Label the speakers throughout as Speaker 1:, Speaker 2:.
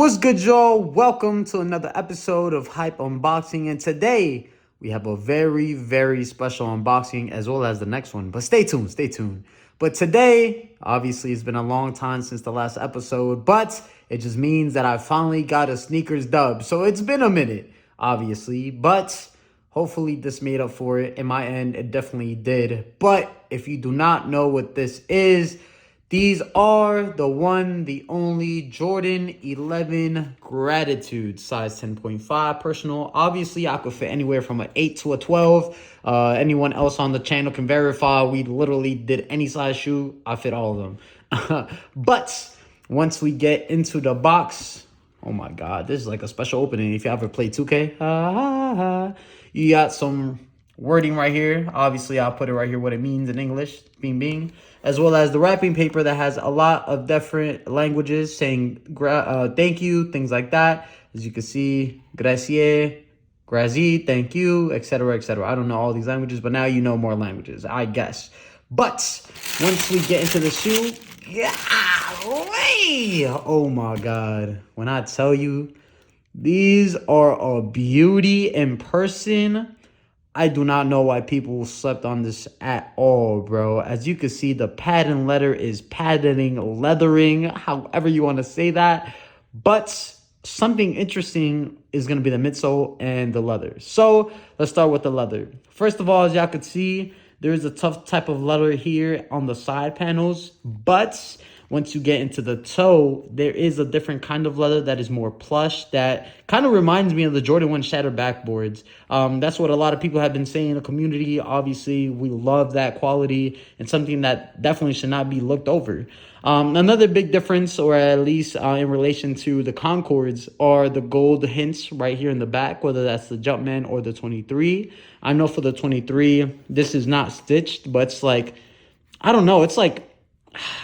Speaker 1: What's good, y'all? Welcome to another episode of Hype Unboxing. And today we have a very, very special unboxing as well as the next one. But stay tuned, stay tuned. But today, obviously, it's been a long time since the last episode, but it just means that I finally got a sneakers dub. So it's been a minute, obviously, but hopefully this made up for it. In my end, it definitely did. But if you do not know what this is, these are the only Jordan 11 Gratitude, size 10.5 personal. Obviously, I could fit anywhere from an 8 to a 12. Anyone else on the channel can verify. We literally did any size shoe. I fit all of them. But once we get into the box, oh my God, this is like a special opening. If you ever play 2K, you got some wording right here. Obviously, I'll put it right here what it means in English, bing, as well as the wrapping paper that has a lot of different languages saying thank you, things like that. As you can see, grazie, thank you, etc., etc. I don't know all these languages, but now you know more languages, I guess. But once we get into the shoe, oh my God. When I tell you, these are a beauty in person. I do not know why people slept on this at all, bro. As you can see, the patent leather is patenting, leathering, however you want to say that. But something interesting is going to be the midsole and the leather. So let's start with the leather. First of all, as y'all can see, there is a tough type of leather here on the side panels. But once you get into the toe, there is a different kind of leather that is more plush that kind of reminds me of the Jordan 1 shattered backboards. That's what a lot of people have been saying in the community. Obviously, we love that quality and something that definitely should not be looked over. Another big difference, or at least in relation to the Concords, are the gold hints right here in the back, whether that's the Jumpman or the 23. I know for the 23, this is not stitched, but it's like, I don't know, it's like,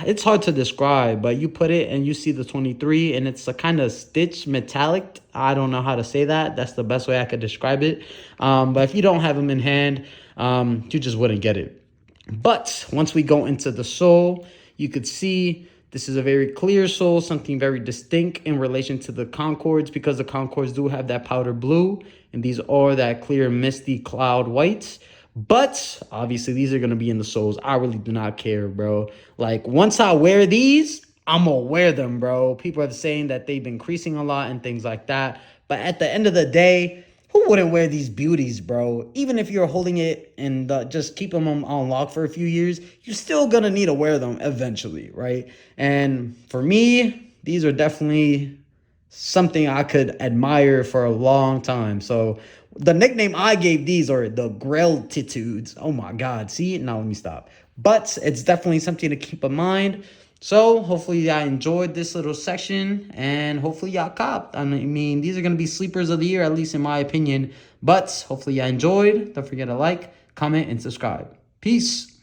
Speaker 1: it's hard to describe, but you put it and you see the 23 and it's a kind of stitched metallic. I don't know how to say that. That's the best way I could describe it. But if you don't have them in hand, you just wouldn't get it. But once we go into the sole, you could see this is a very clear sole, something very distinct in relation to the Concords, because the Concords do have that powder blue and these are that clear misty cloud whites. But obviously, these are going to be in the soles. I really do not care, bro. Like, once I wear these, I'm going to wear them, bro. People are saying that they've been creasing a lot and things like that. But at the end of the day, who wouldn't wear these beauties, bro? Even if you're holding it and just keeping them on lock for a few years, you're still going to need to wear them eventually, right? And for me, these are definitely something I could admire for a long time. So the nickname I gave these are the Grailtitudes. Oh my God. See? Now let me stop. But it's definitely something to keep in mind. So hopefully y'all enjoyed this little section and hopefully y'all copped. I mean, these are going to be sleepers of the year, at least in my opinion. But hopefully y'all enjoyed. Don't forget to like, comment, and subscribe. Peace.